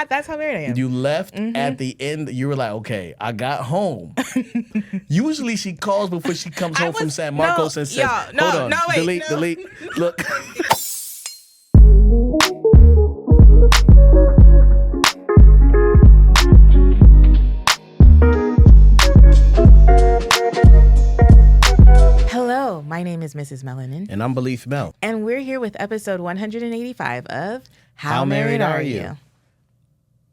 That's how married I am. You left at the end. You were like, okay, I got home. Usually she calls before she comes home from San Marcos and says, hold on, delete. Look. Hello, my name is Mrs. Melanin. And I'm Belief Mel. And we're here with episode 185 of How Married Are You?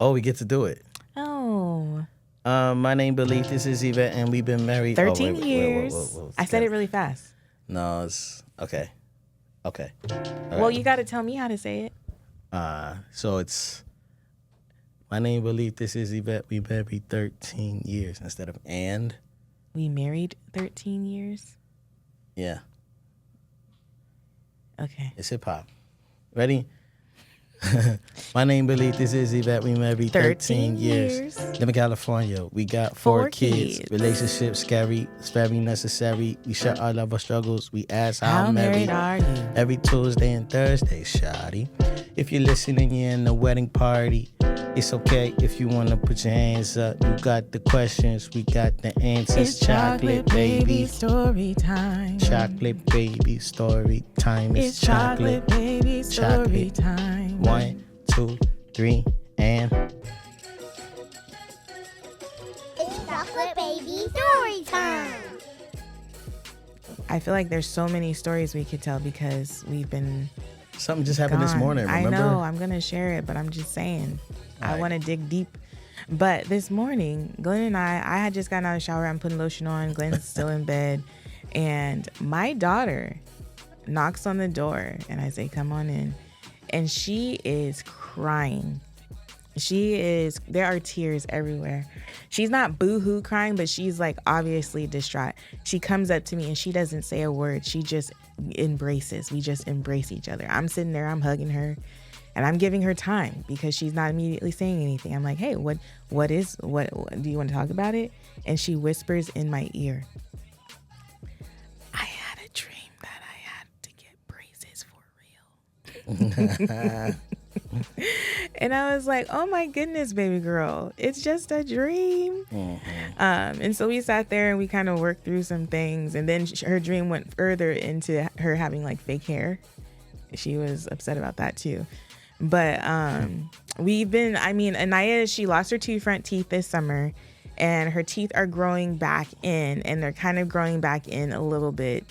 Oh, we get to do it. Oh. My name Belief. This is Yvette, and we've been married 13 years. Whoa. I said it really fast. No, it's okay. Okay. Well, you got to tell me how to say it. So it's my name Belief. This is Yvette. We married 13 years instead of and. We married 13 years? Yeah. Okay. It's hip hop. Ready? My name Belief. This is Yvette. We married 13 years. Live in California. We got four kids. Relationships scary. It's very necessary. We share our love of struggles. We ask how married are you? Every Tuesday and Thursday, shawty. If you're listening, you're in the wedding party. It's okay if you want to put your hands up. You got the questions. We got the answers. It's chocolate baby story time. Chocolate baby story time. It's chocolate baby story time. 1, 2, 3, and it's chocolate baby story time. I feel like there's so many stories we could tell because we've been something just happened this morning, remember? I know, I'm going to share it, but I'm just saying. Right. I want to dig deep. But this morning, Glenn and I had just gotten out of the shower. I'm putting lotion on. Glenn's still in bed. And my daughter knocks on the door and I say, come on in. And she is crying. There are tears everywhere. She's not boo-hoo crying, but she's like obviously distraught. She comes up to me and she doesn't say a word. She just embraces. We just embrace each other. I'm sitting there, I'm hugging her, and I'm giving her time because she's not immediately saying anything. I'm like, hey, what do you want to talk about it? And she whispers in my ear, I had a dream that I had to get braces for real. And I was like, oh my goodness, baby girl, it's just a dream. And so we sat there and we kind of worked through some things. And then her dream went further into her having like fake hair. She was upset about that too. But Anaya, she lost her 2 front teeth this summer and her teeth are growing back in, and they're kind of growing back in a little bit,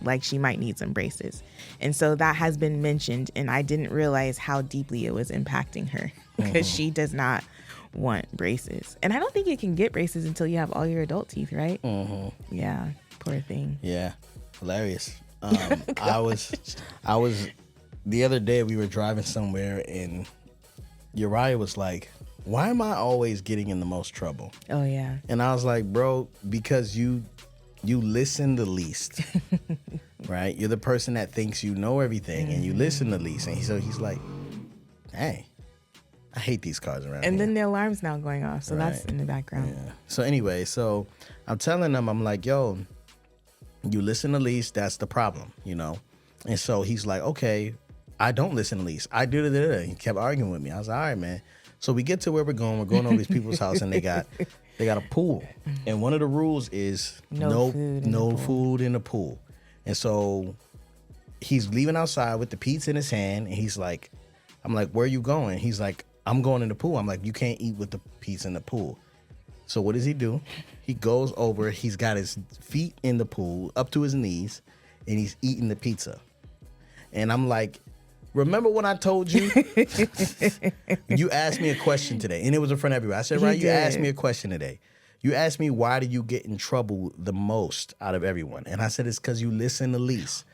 like she might need some braces. And so that has been mentioned, and I didn't realize how deeply it was impacting her because she does not want braces. And I don't think you can get braces until you have all your adult teeth, right? Yeah, poor thing. Yeah, hilarious. I was the other day we were driving somewhere and Uriah was like, why am I always getting in the most trouble? Oh yeah. And I was like, bro, because you listen the least, right? You're the person that thinks you know everything and you listen the least. And so he's like, hey, I hate these cars around And here. then the alarm's now going off. So Right. that's in the background. Yeah. So anyway, I'm telling them, I'm like, yo, you listen the least, that's the problem, And so he's like, okay, I don't listen the least. I do it. He kept arguing with me. I was like, all right, man. So we get to where we're going. We're going over these people's house and they got a pool. And one of the rules is no food in the pool. And so he's leaving outside with the pizza in his hand. And he's like, I'm like, where are you going? He's like, I'm going in the pool. I'm like, you can't eat with the pizza in the pool. So what does he do? He goes over. He's got his feet in the pool up to his knees and he's eating the pizza. And I'm like, remember when I told you? You asked me a question today, and it was in front of everybody. I said, right, you asked me a question today. You asked me, why do you get in trouble the most out of everyone? And I said, it's because you listen the least.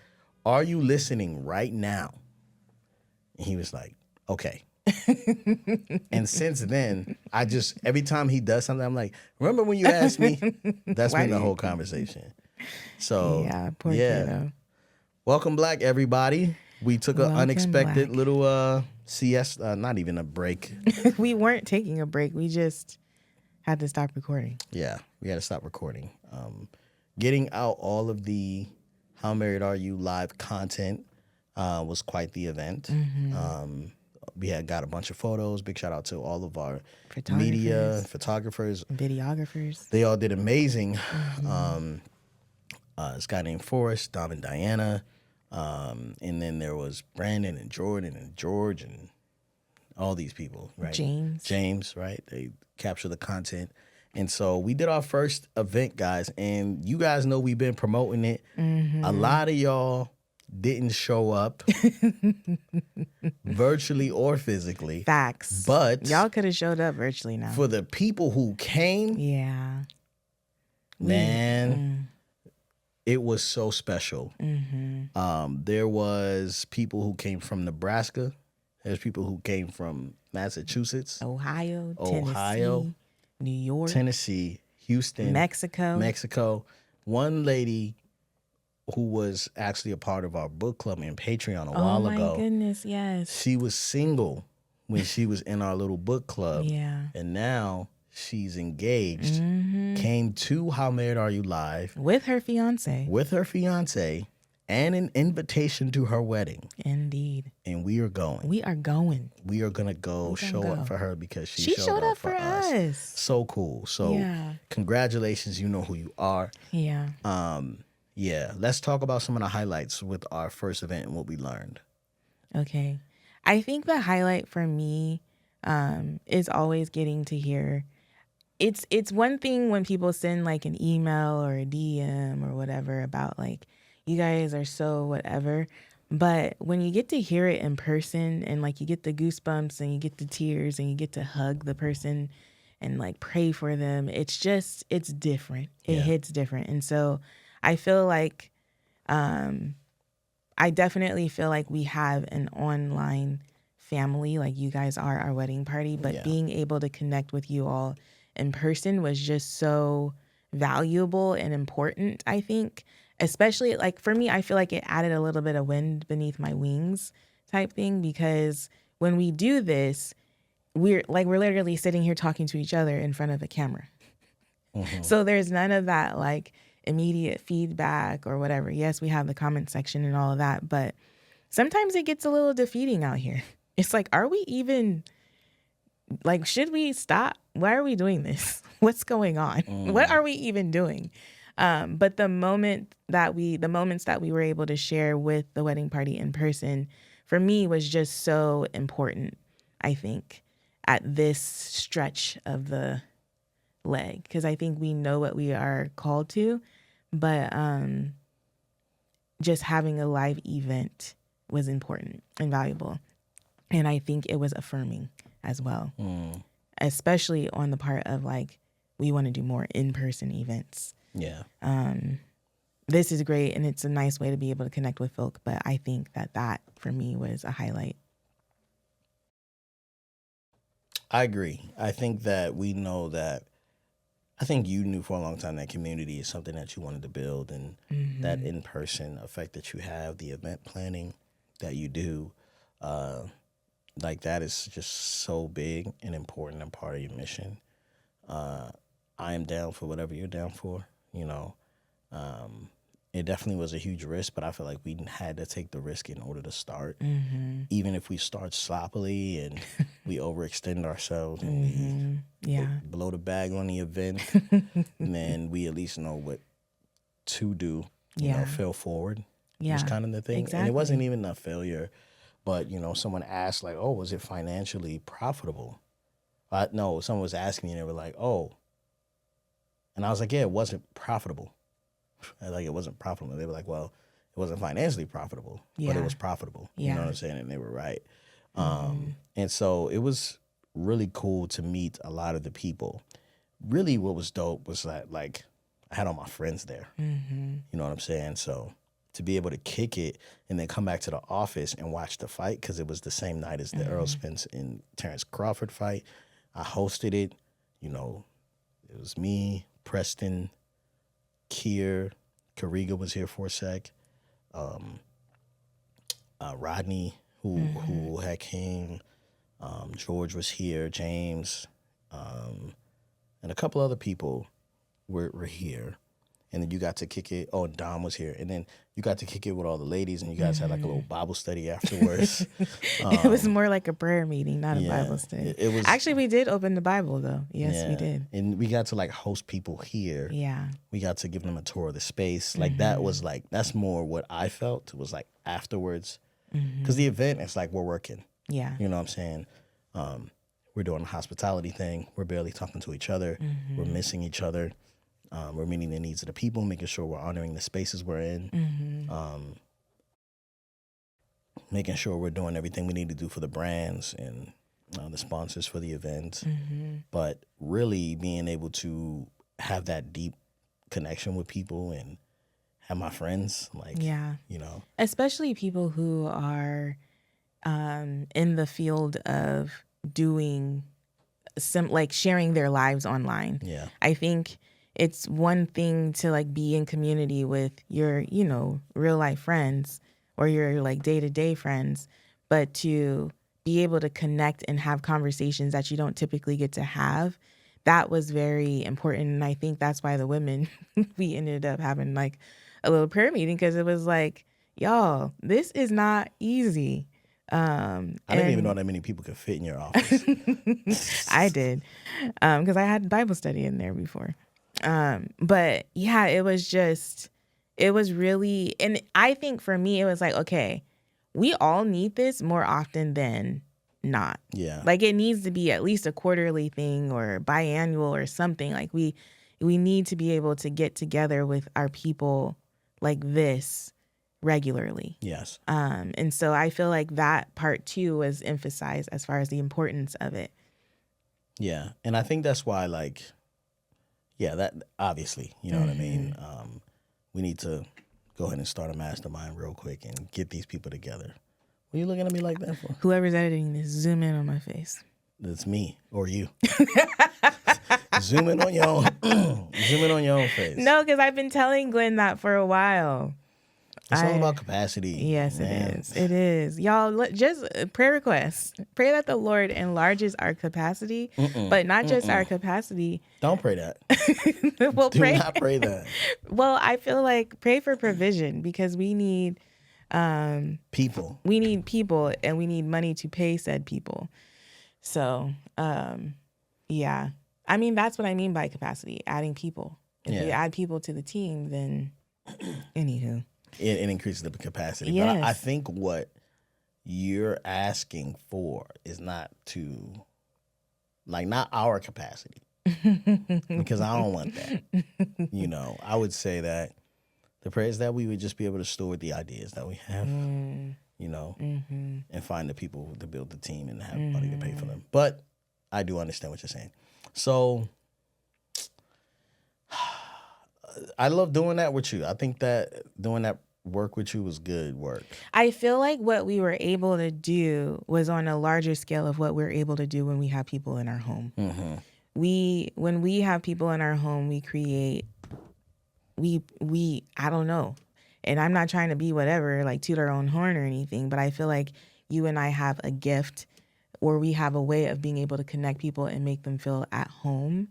Are you listening right now? And he was like, okay. And since then, every time he does something, I'm like, remember when you asked me? That's been the whole conversation. So, yeah, poor kiddo. Welcome back, everybody. We took an unexpected little siesta, not even a break. We weren't taking a break. We just had to stop recording. Yeah, we had to stop recording. Getting out all of the How Married Are You live content was quite the event. We had got a bunch of photos. Big shout out to all of our Photographers. media, photographers. Videographers. They all did amazing. This guy named Forrest, Don and Diana. And then there was Brandon and Jordan and George and all these people, right? James, right? They capture the content. And so we did our first event, guys. And you guys know we've been promoting it. A lot of y'all didn't show up virtually or physically. Facts. But y'all could have showed up virtually now. For the people who came, yeah, man, it was so special. There was people who came from Nebraska. There's people who came from Massachusetts, Ohio, Tennessee, New York, Tennessee, Houston, Mexico. One lady who was actually a part of our book club and Patreon a while ago. Oh my goodness, yes. She was single when she was in our little book club. Yeah. And now she's engaged. Came to How Married Are You Live. With her fiance. And an invitation to her wedding. Indeed. And we are going. We are going. We are going to go show up for her because she showed up for us. So cool. So congratulations. You know who you are. Yeah. Yeah, let's talk about some of the highlights with our first event and what we learned. Okay. I think the highlight for me is always getting to hear. It's one thing when people send like an email or a DM or whatever about like, you guys are so whatever. But when you get to hear it in person and like you get the goosebumps and you get the tears and you get to hug the person and like pray for them, it's different. It hits different. And so I feel like, I definitely feel like we have an online family, like you guys are our wedding party, but being able to connect with you all in person was just so valuable and important, I think. Especially like for me, I feel like it added a little bit of wind beneath my wings type thing, because when we do this, we're literally sitting here talking to each other in front of a camera. So there's none of that like immediate feedback or whatever. Yes, we have the comment section and all of that, but sometimes it gets a little defeating out here. It's like, are we even like, should we stop? Why are we doing this? What's going on? What are we even doing? But the moments that we were able to share with the wedding party in person, for me, was just so important, I think, at this stretch of the leg. Because I think we know what we are called to, but just having a live event was important and valuable. And I think it was affirming as well, especially on the part of like, we want to do more in-person events. Yeah. This is great, and it's a nice way to be able to connect with folk, but I think that for me was a highlight. I agree. I think that we know that, I think you knew for a long time that community is something that you wanted to build, and that in-person effect that you have, the event planning that you do, like that is just so big and important and part of your mission. I am down for whatever you're down for, you know. It definitely was a huge risk, but I feel like we had to take the risk in order to start. Even if we start sloppily and we overextend ourselves and we blow the bag on the event, then we at least know what to do, you know, fail forward. Yeah. Was kind of the thing. Exactly. And it wasn't even a failure, but, you know, someone asked like, oh, was it financially profitable? No, someone was asking me and they were like, oh. And I was like, yeah, it wasn't profitable. Like, it wasn't profitable. They were like, well, it wasn't financially profitable, but it was profitable. You know what I'm saying? And they were right. And so it was really cool to meet a lot of the people. Really what was dope was that, like, I had all my friends there. You know what I'm saying? So to be able to kick it and then come back to the office and watch the fight, because it was the same night as the Errol Spence and Terrence Crawford fight. I hosted it. You know, it was me, Preston, Kier, Kariga was here for a sec. Rodney, who had came. George was here. James, and a couple other people were here. and then you got to kick it. Oh, Dom was here, and then you got to kick it with all the ladies, and you guys had like a little Bible study afterwards. It was more like a prayer meeting, not a yeah, Bible study. it was Actually, we did open the Bible though. Yes, we did. and we got to like host people here. Yeah. We got to give them a tour of the space. Like that was like that's more what I felt. It was like afterwards, because the event is like we're working. Yeah. You know what I'm saying? We're doing a hospitality thing. We're barely talking to each other. We're missing each other. We're meeting the needs of the people, making sure we're honoring the spaces we're in, making sure we're doing everything we need to do for the brands and the sponsors for the event. But really being able to have that deep connection with people and have my friends, like, you know. Especially people who are in the field of doing like sharing their lives online. Yeah. I think it's one thing to like be in community with your, you know, real life friends or your like day-to-day friends, but to be able to connect and have conversations that you don't typically get to have, that was very important. And I think that's why the women, we ended up having like a little prayer meeting, because it was like, y'all, this is not easy. I didn't even know that many people could fit in your office. I did, because I had Bible study in there before. But yeah, it was really, and I think for me, it was like, okay, we all need this more often than not. Yeah. Like it needs to be at least a quarterly thing or biannual or something. Like we need to be able to get together with our people like this regularly. Yes. And so I feel like that part too was emphasized as far as the importance of it. Yeah. And I think that's why, like, yeah, that obviously, you know what I mean? We need to go ahead and start a mastermind real quick and get these people together. What are you looking at me like that for? Whoever's editing this, zoom in on my face. That's me or you. Zoom in on your own. Zoom in on your own face. No, because I've been telling Glenn that for a while. It's all about capacity. Yes, man. it is. It is. Y'all, just prayer requests. Pray that the Lord enlarges our capacity, but not just our capacity. Don't pray that. Well, Do not pray that. Well, I feel like pray for provision, because we need people. We need people, and we need money to pay said people. So, yeah. I mean, that's what I mean by capacity, adding people. If we add people to the team, then anywho. It increases the capacity. Yes. But I think what you're asking for is not our capacity. Because I don't want that. You know, I would say that the prayer is that we would just be able to steward the ideas that we have, you know, and find the people to build the team and have money to pay for them. But I do understand what you're saying. So I love doing that with you. I think that doing that work with you was good work. I feel like what we were able to do was on a larger scale of what we're able to do when we have people in our home. When we have people in our home, we create, I don't know. And I'm not trying to be whatever, like toot our own horn or anything, but I feel like you and I have a gift, or we have a way of being able to connect people and make them feel at home.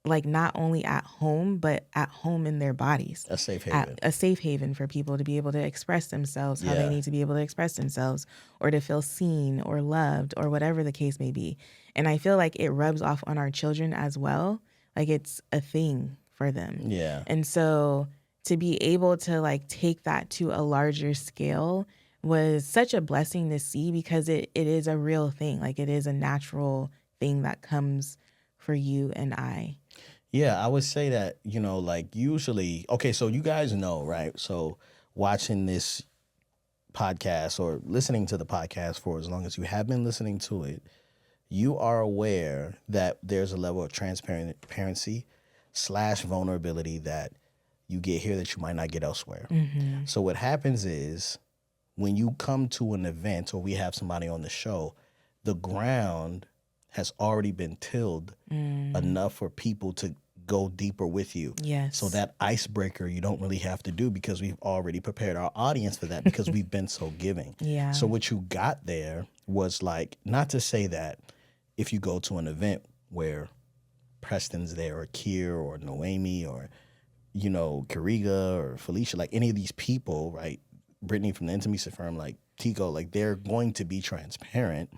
Like not only at home, but at home in their bodies. A safe haven. A safe haven for people to be able to express themselves how they need to be able to express themselves, or to feel seen or loved or whatever the case may be. And I feel like it rubs off on our children as well. Like it's a thing for them. Yeah. And so to be able to like take that to a larger scale was such a blessing to see, because it is a real thing. Like it is a natural thing that comes for you and I. Yeah, I would say that, you know, like usually, okay, so you guys know, right? So watching this podcast or listening to the podcast for as long as you have been listening to it, you are aware that there's a level of transparency / vulnerability that you get here that you might not get elsewhere. So what happens is when you come to an event or we have somebody on the show, the ground has already been tilled enough for people to go deeper with you. Yes. So that icebreaker you don't really have to do, because we've already prepared our audience for that, because we've been so giving. Yeah. So what you got there was like, not to say that if you go to an event where Preston's there or Kier or Noemi or you know, Kariga or Felicia, like any of these people, right? Brittany from the intimacy firm, like Tico, like they're going to be transparent,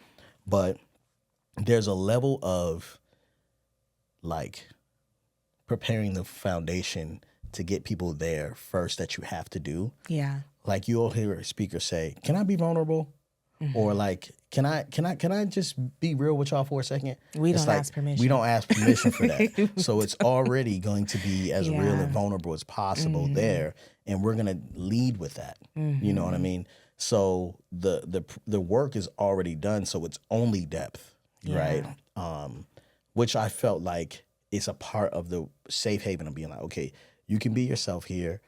but there's a level of like preparing the foundation to get people there first that you have to do. Yeah. Like you'll hear a speaker say, "Can I be vulnerable?" Or like, "Can I just be real with y'all for a second?" We It's don't like, ask permission. We don't ask permission for that. So it's already going to be as real and vulnerable as possible there, and we're gonna lead with that. You know what I mean? So the work is already done. So it's only depth, right? Which I felt like is a part of the safe haven of being like, okay, you can be yourself here.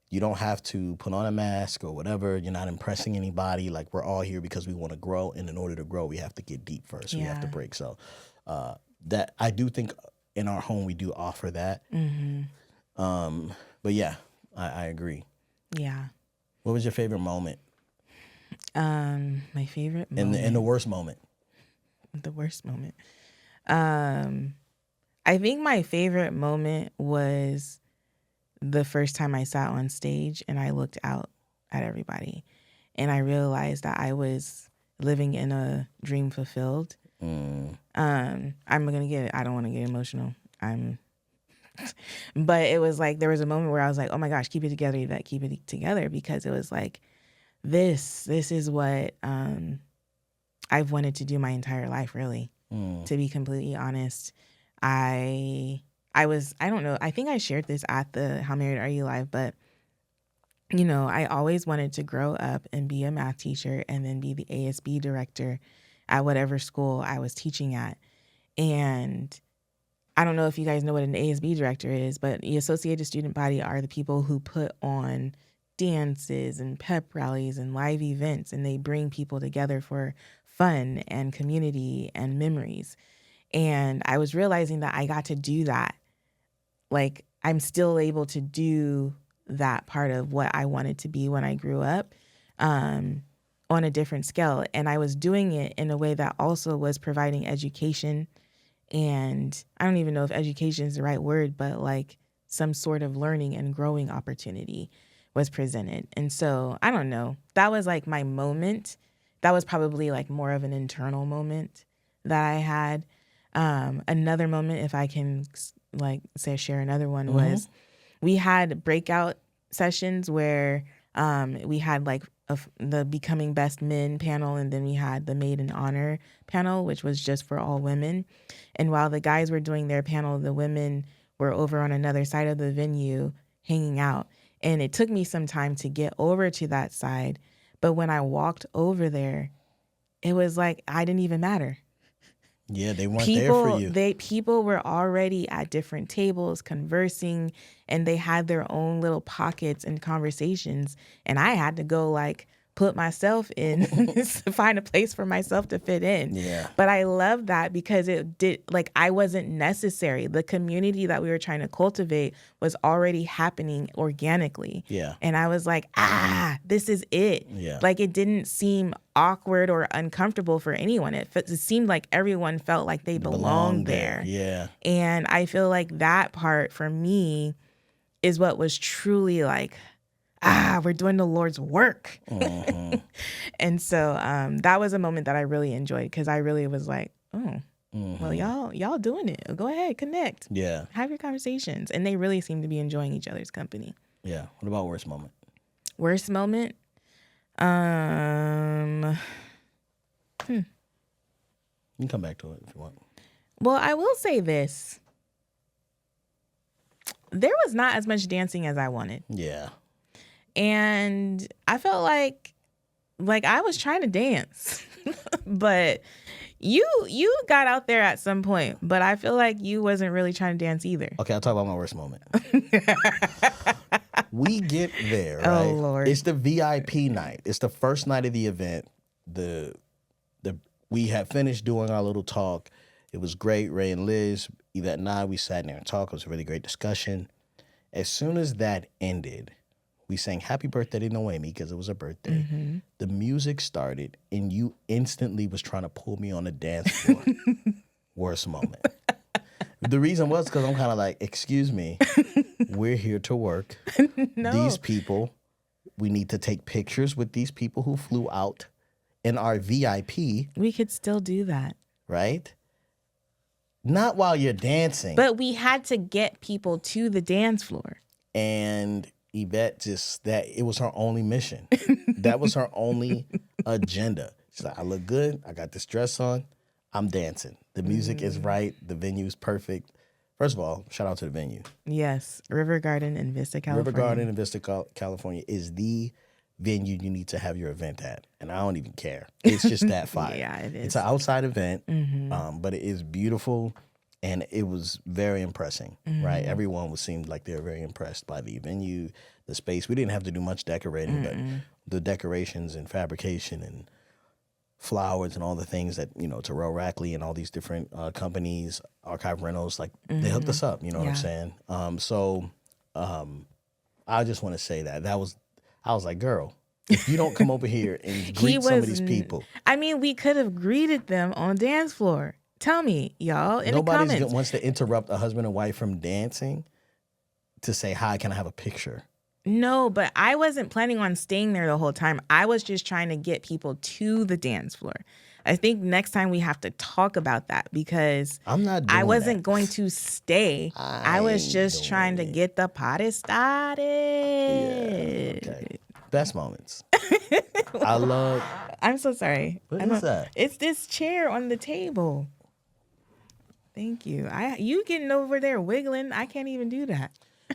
You don't have to put on a mask or whatever. You're not impressing anybody. Like, we're all here because we want to grow. And in order to grow, we have to get deep first. We have to break. So that I do think in our home, we do offer that. But yeah, I agree. Yeah. What was your favorite moment? My favorite moment. And the worst moment? The worst moment. I think my favorite moment was the first time I sat on stage and I looked out at everybody and I realized that I was living in a dream fulfilled. I don't want to get emotional. But it was like, there was a moment where I was like, oh my gosh, keep it together, Yvette, keep it together. Because it was like, this is what I've wanted to do my entire life, really, to be completely honest. I don't know, I think I shared this at the How Married Are You Live, but you know, I always wanted to grow up and be a math teacher and then be the ASB director at whatever school I was teaching at. And I don't know if you guys know what an ASB director is, but the Associated Student Body are the people who put on dances and pep rallies and live events, and they bring people together for fun and community and memories. And I was realizing that I got to do that. Like, I'm still able to do that part of what I wanted to be when I grew up on a different scale. And I was doing it in a way that also was providing education. And I don't even know if education is the right word, but like some sort of learning and growing opportunity was presented. And so I don't know. That was like my moment. That was probably like more of an internal moment that I had. Another moment, if I can share another one, was we had breakout sessions where we had like the Becoming Best Men panel, and then we had the Maid in Honor panel, which was just for all women. And while the guys were doing their panel, the women were over on another side of the venue hanging out. And it took me some time to get over to that side. But when I walked over there, it was like I didn't even matter. Yeah, they weren't there for you. People were already at different tables conversing, and they had their own little pockets and conversations. And I had to go like put myself in, find a place for myself to fit in. Yeah. But I love that because it did, like, I wasn't necessary. The community that we were trying to cultivate was already happening organically. Yeah. And I was like, this is it. Yeah. Like, it didn't seem awkward or uncomfortable for anyone. It seemed like everyone felt like they belonged there. Yeah. And I feel like that part for me is what was truly like, we're doing the Lord's work. And so that was a moment that I really enjoyed, because I really was like, well, y'all doing it. Go ahead, connect. Yeah. Have your conversations. And they really seem to be enjoying each other's company. Yeah. What about worst moment? Worst moment? You can come back to it if you want. Well, I will say this. There was not as much dancing as I wanted. Yeah. And I felt like I was trying to dance. But you got out there at some point, but I feel like you wasn't really trying to dance either. Okay, I'll talk about my worst moment. We get there, right? Oh, Lord. It's the VIP night. It's the first night of the event. We had finished doing our little talk. It was great. Ray and Liz, Yvette and I, we sat in there and talked. It was a really great discussion. As soon as that ended, we sang Happy Birthday to Noemi because it was her birthday. Mm-hmm. The music started, and you instantly was trying to pull me on the dance floor. Worst moment. The reason was because I'm kind of like, excuse me, we're here to work. No. These people, we need to take pictures with these people who flew out in our VIP, We could still do that. right? Not while you're dancing. But we had to get people to the dance floor. And Yvette it was her only mission. That was her only agenda. She's like, I look good. I got this dress on. I'm dancing. The music is right. The venue's perfect. First of all, shout out to the venue. Yes. River Garden in Vista, California. River Garden in Vista, California is the venue you need to have your event at. And I don't even care. It's just that fire. Yeah, it is. It's an outside event, Mm-hmm. but it is beautiful. And it was very impressing, right? Everyone seemed like they were very impressed by the venue, the space. We didn't have to do much decorating, but the decorations and fabrication and flowers and all the things that, Terrell Rackley and all these different companies, Archive Rentals, like they hooked us up, you know what I'm saying? I just want to say I was like, girl, if you don't come over here and greet some of these people. I mean, we could have greeted them on the dance floor. Tell me, y'all, in the Nobody comments. wants to interrupt a husband and wife from dancing to say, hi, can I have a picture? No, but I wasn't planning on staying there the whole time. I was just trying to get people to the dance floor. I think next time we have to talk about that because I wasn't going to stay. I was just trying to get the party started. Yeah, okay. Best moments. I'm so sorry. What is that? It's this chair on the table. Thank you. You getting over there wiggling. I can't even do that.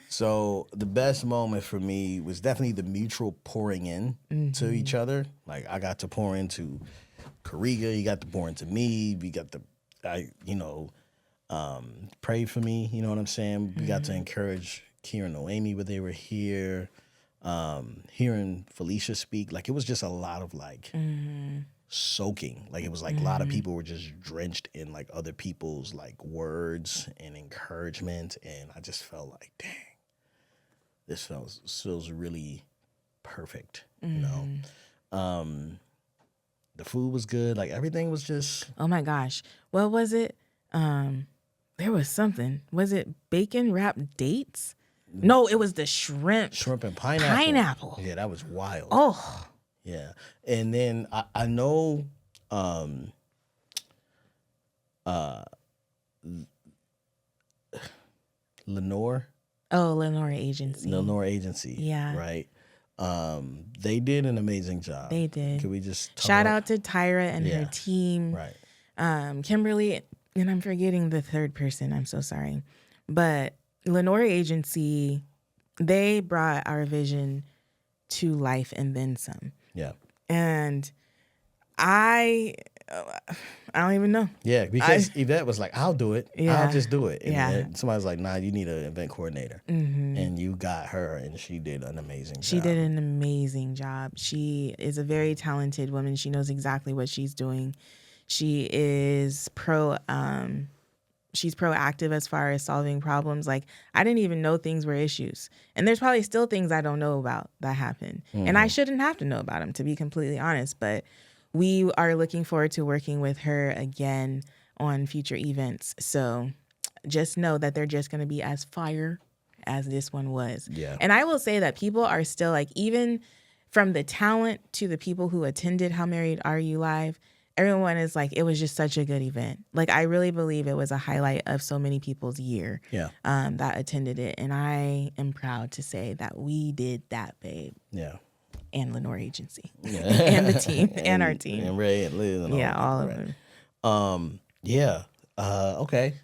So the best moment for me was definitely the mutual pouring in to each other. Like I got to pour into Kariga, he got to pour into me. We got to, pray for me. You know what I'm saying? We got to encourage Kira and Noemi when they were here. Hearing Felicia speak, like it was just a lot of soaking. Like it was like a lot of people were just drenched in like other people's like words and encouragement, and I just felt like, dang, this feels really perfect. You know, the food was good. Like everything was just. Oh my gosh, what was it? There was something. Was it bacon wrapped dates? No, it was the shrimp. Shrimp and pineapple. Yeah, that was wild. Oh. Yeah. And then I know Lenore. Oh, Lenore Agency. Lenore Agency. Yeah. Right. They did an amazing job. They did. Can we just shout out to Tyra and her team. Right. Kimberly, and I'm forgetting the third person. I'm so sorry. But Lenore Agency, they brought our vision to life and then some. Yeah. And I don't even know. Yeah, because Yvette was like, I'll do it. Yeah. I'll just do it. And then somebody's like, nah, you need an event coordinator. And you got her, and she did an amazing job. She did an amazing job. She is a very talented woman. She knows exactly what she's doing. She is she's proactive as far as solving problems. Like, I didn't even know things were issues. And there's probably still things I don't know about that happen. And I shouldn't have to know about them, to be completely honest. But we are looking forward to working with her again on future events. So just know that they're just going to be as fire as this one was. Yeah. And I will say that people are still like, even from the talent to the people who attended How Married Are You Live, everyone is like, it was just such a good event. Like, I really believe it was a highlight of so many people's year that attended it. And I am proud to say that we did that, babe. Yeah. And Lenore Agency. Yeah. And the team. and our team. And Ray and Liz and all of them. Okay.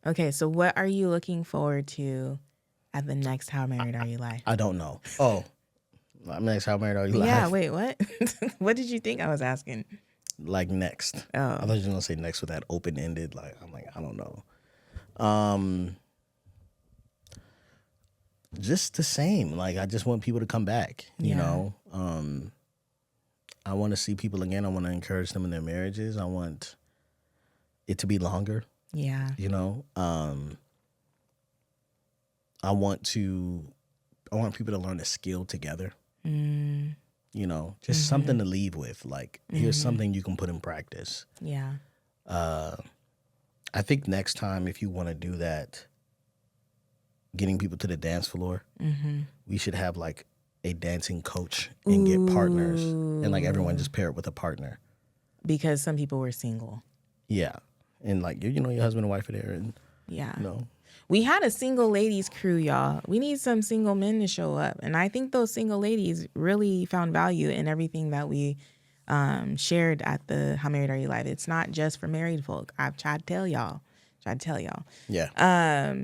Okay, so what are you looking forward to at the next How Married Are You Live? I don't know. Oh. Next How Married Are You Live? Yeah, wait, what? What did you think I was asking? Like next. Oh. I thought you were going to say next with that open-ended. Like, I'm like, I don't know. Just the same. Like, I just want people to come back, you know? I want to see people again. I want to encourage them in their marriages. I want it to be longer. Yeah. You know? I want people to learn a skill together. You know, just something to leave with. Like, here's something you can put in practice. Yeah. I think next time, if you want to do that, getting people to the dance floor, Mm-hmm. we should have like a dancing coach and get partners, and like everyone just pair it with a partner. Because some people were single. Yeah, and like you know, your husband and wife are there, and Yeah. you know, We had a single ladies crew, y'all. We need some single men to show up. And I think those single ladies really found value in everything that we shared at the How Married Are You Live. It's not just for married folk. I've tried to tell y'all. yeah.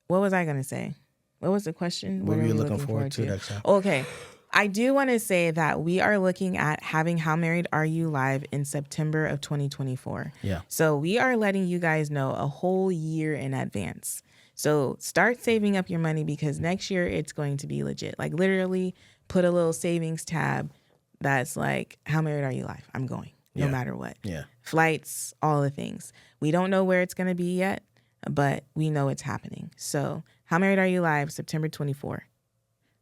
What was I going to say? What was the question? What are were you we looking forward to next time? Okay. I do want to say that we are looking at having How Married Are You Live in September of 2024. Yeah. So we are letting you guys know a whole year in advance. So start saving up your money because next year it's going to be legit. Like literally put a little savings tab that's like, How Married Are You Live? I'm going no matter what. Yeah. Flights, all the things. We don't know where it's going to be yet, but we know it's happening. So How Married Are You Live, September 24.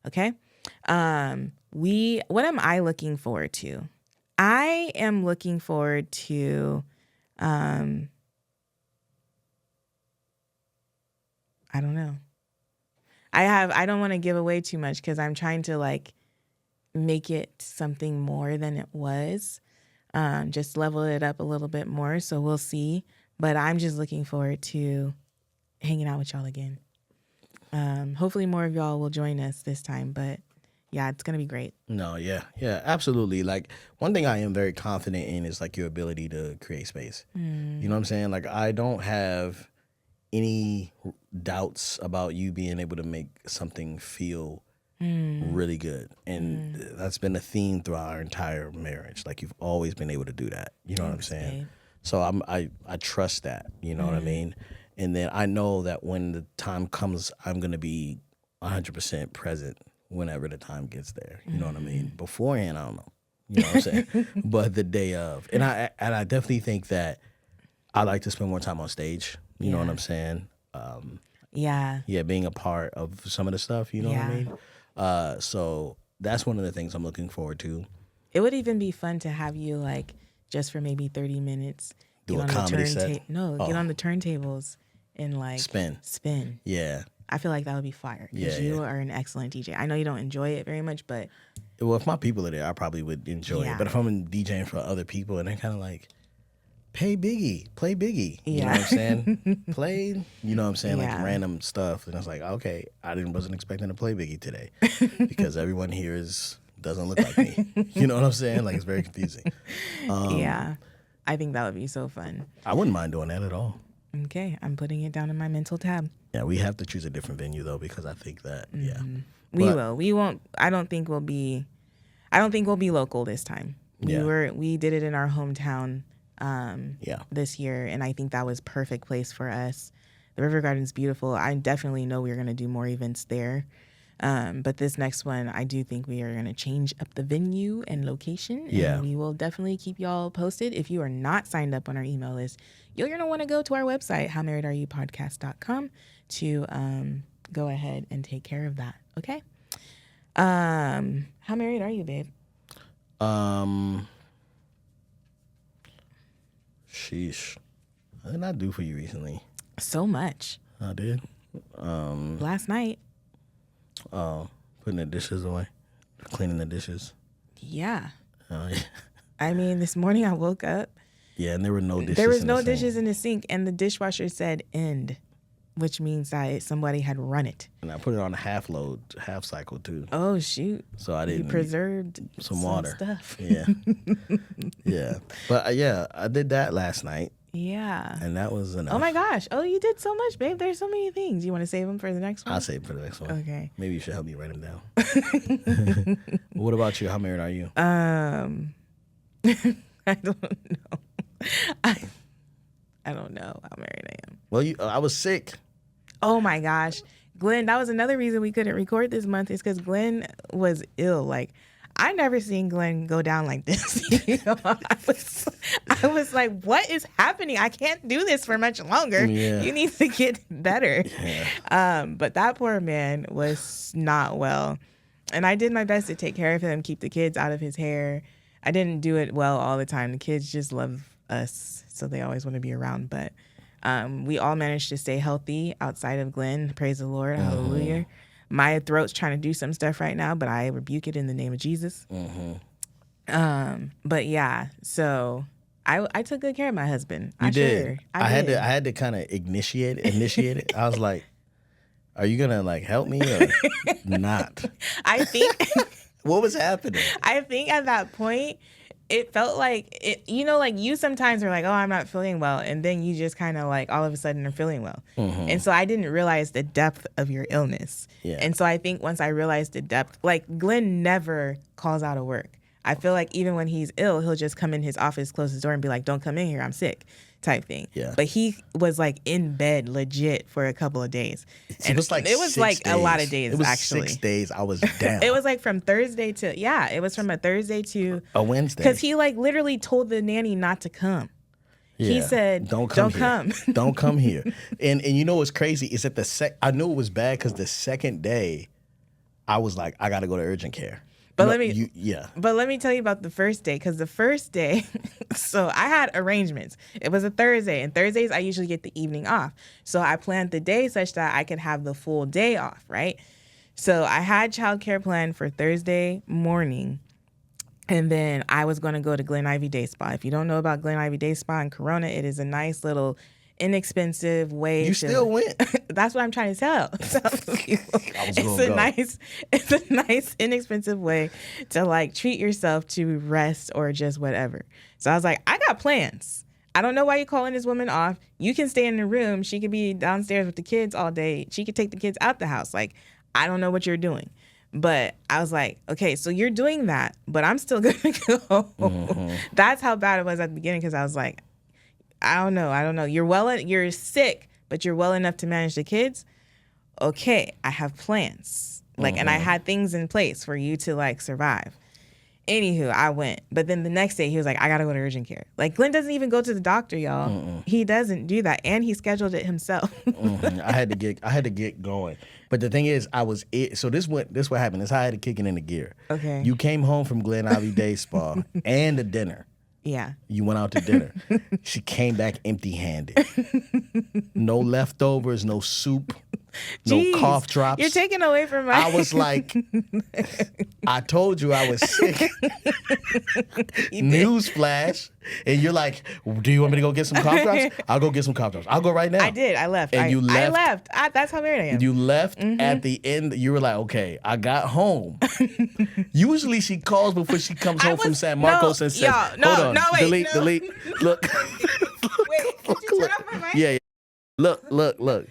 Okay. What am I looking forward to? I am looking forward to, I don't know. I don't want to give away too much because I'm trying to like make it something more than it was. Just level it up a little bit more. So we'll see. But I'm just looking forward to hanging out with y'all again. Hopefully more of y'all will join us this time, but yeah, it's going to be great. No, yeah, absolutely. Like one thing I am very confident in is like your ability to create space. You know what I'm saying? Like I don't have any doubts about you being able to make something feel really good. And that's been a theme throughout our entire marriage. Like you've always been able to do that. You know what I'm saying? Babe. So I trust that, you know what I mean? And then I know that when the time comes, I'm going to be 100% present whenever the time gets there. You know what I mean? Beforehand, I don't know. You know what I'm saying? But the day of. And I definitely think that I like to spend more time on stage. You know what I'm saying? Yeah. Yeah, being a part of some of the stuff, you know what I mean? So that's one of the things I'm looking forward to. It would even be fun to have you like just for maybe 30 minutes. Do a comedy set? Get on the turntables and like spin. Yeah. I feel like that would be fire because you are an excellent DJ. I know you don't enjoy it very much, but well, if my people are there, I probably would enjoy it. But if I'm DJing for other people and they're kind of like, play Biggie. You know what I'm saying? Play, you know what I'm saying? Like random stuff. And I was like, okay, wasn't expecting to play Biggie today because everyone here doesn't look like me. You know what I'm saying? Like it's very confusing. Yeah, I think that would be so fun. I wouldn't mind doing that at all. Okay, I'm putting it down in my mental tab. Yeah, we have to choose a different venue though because I think that we will. We won't. I don't think we'll be local this time. We did it in our hometown this year, and I think that was perfect place for us. The River Garden's beautiful. I definitely know we're gonna do more events there. But this next one, I do think we are going to change up the venue and location. And we will definitely keep y'all posted. If you are not signed up on our email list, you're going to want to go to our website, howmarriedareyoupodcast.com, to go ahead and take care of that. Okay? How married are you, babe? Sheesh. What did I do for you recently? So much. I did. Last night. Putting the dishes away, cleaning the dishes. Yeah. Oh, yeah. I mean, this morning I woke up. Yeah, and there were no dishes. There was no dishes in the sink, and the dishwasher said end, which means that somebody had run it. And I put it on a half cycle too. Oh shoot! So I didn't. You preserved some water stuff. Yeah, yeah. But I did that last night. Yeah. And that was enough. Oh my gosh! Oh, you did so much, babe. There's so many things. You want to save them for the next one? I'll save them for the next one. Okay. Maybe you should help me write them down. What about you? How married are you? I don't know. I don't know how married I am. Well, I was sick. Oh my gosh, Glenn! That was another reason we couldn't record this month is because Glenn was ill. Like I never seen Glenn go down like this. You know? I was like, what is happening? I can't do this for much longer. Yeah. You need to get better. Yeah. But that poor man was not well. And I did my best to take care of him, keep the kids out of his hair. I didn't do it well all the time. The kids just love us, so they always want to be around. But We all managed to stay healthy outside of Glenn. Praise the Lord. Hallelujah. My throat's trying to do some stuff right now, but I rebuke it in the name of Jesus. But yeah, so I took good care of my husband. You did. Sure, I did. had to kind of initiate it. I was like, are you gonna like help me or not? I think What was happening? I think at that point it felt like it, like you sometimes are like, oh, I'm not feeling well, and then you just kind of like all of a sudden are feeling well. And so I didn't realize the depth of your illness. Yeah. And so I think once I realized the depth, like Glenn never calls out of work. I feel like even when he's ill, he'll just come in his office, close his door, and be like, don't come in here, I'm sick, type thing. Yeah. But he was like in bed legit for a couple of days. It was like a lot of days, It was actually. 6 days I was down. It was like from Thursday to, it was from a Thursday to a Wednesday. because he like literally told the nanny not to come. He said, don't come. Don't come here. And you know what's crazy is that I knew it was bad because the second day I was like, I got to go to urgent care. But No, let me tell you about the first day, because the first day, so I had arrangements. It was a Thursday, and Thursdays I usually get the evening off. So I planned the day such that I could have the full day off, right? So I had childcare planned for Thursday morning, and then I was going to go to Glen Ivy Day Spa. If you don't know about Glen Ivy Day Spa in Corona, it is a nice little inexpensive way. You still went? That's what I'm trying to tell. It's a nice inexpensive way to like treat yourself, to rest or just whatever. So I was like, I got plans. I don't know why you're calling this woman off. You can stay in the room. She could be downstairs with the kids all day. She could take the kids out the house. Like, I don't know what you're doing. But I was like, okay, so you're doing that, but I'm still going to go. That's how bad it was at the beginning, because I was like, I don't know. You're sick, but you're well enough to manage the kids. Okay, I have plans. And I had things in place for you to like survive. Anywho, I went. But then the next day he was like, I gotta go to urgent care. Like, Glenn doesn't even go to the doctor, y'all. He doesn't do that. And he scheduled it himself. I had to get going. But the thing is, so this what happened. This is how I had to kick it into gear. Okay. You came home from Glen Ivy Day Spa and a dinner. Yeah. You went out to dinner. She came back empty-handed. No leftovers, no soup, Jeez, no cough drops. You're taking away from my... I was like, I told you I was sick. Newsflash. And you're like, do you want me to go get some cough drops? I'll go get some cough drops. I'll go right now. I did. I left. And you left. I left. That's how married I am. You left at the end. You were like, okay, I got home. Usually she calls before she comes home from San Marcos and says, hold on, delete. Look. Wait, did you turn off my mic? Yeah. Look.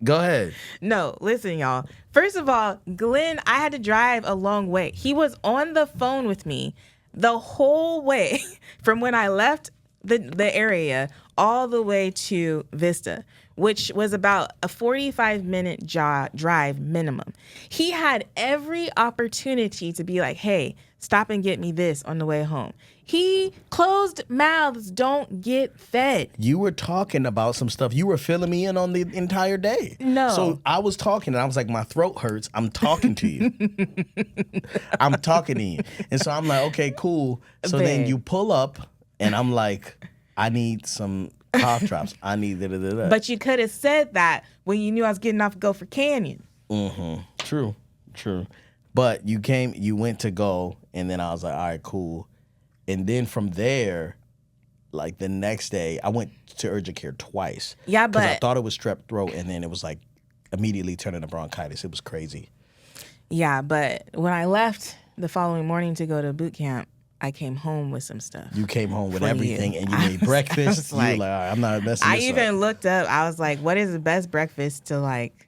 Go ahead. No, listen, y'all. First of all, Glenn, I had to drive a long way. He was on the phone with me the whole way from when I left the area all the way to Vista, which was about a 45-minute drive minimum. He had every opportunity to be like, hey, stop and get me this on the way home. Closed mouths don't get fed. You were talking about some stuff. You were filling me in on the entire day. No. So I was talking and I was like, my throat hurts. I'm talking to you. I'm talking to you. And so I'm like, okay, cool. So then you pull up and I'm like, I need some cough drops. I need da-da-da-da. But you could have said that when you knew I was getting off Gopher Canyon. True. But you went to go, and then I was like, all right, cool. And then from there, like the next day, I went to urgent care twice. Yeah, because I but thought it was strep throat, and then it was like immediately turning to bronchitis. It was crazy. Yeah, but when I left the following morning to go to boot camp, I came home with some stuff. You came home with everything, and you made breakfast. You were like, all right, I'm not messing this up. I even looked up. I was like, what is the best breakfast to like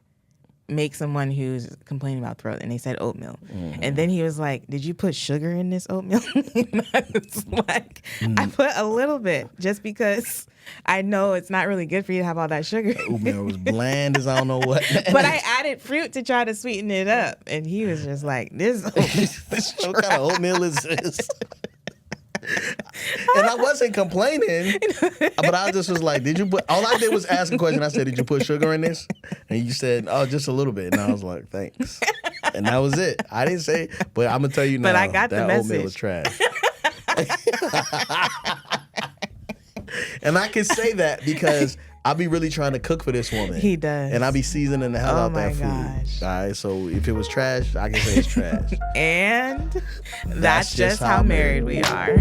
make someone who's complaining about throat? And they said oatmeal. And then he was like, did you put sugar in this oatmeal? And I was like, I put a little bit just because I know it's not really good for you to have all that sugar. Oatmeal was bland as I don't know what. But I added fruit to try to sweeten it up. And he was just like, this oatmeal. What kind of oatmeal is this? And I wasn't complaining, but I just was like, all I did was ask a question. I said, did you put sugar in this? And you said, oh, just a little bit. And I was like, thanks. And that was it. I didn't say, but I'm going to tell you now, but I got that the message. oatmeal was trash. And I can say that because I be really trying to cook for this woman. He does. And I be seasoning the hell out that food. Gosh. All right, so if it was trash, I can say it's trash. And that's just how married we are.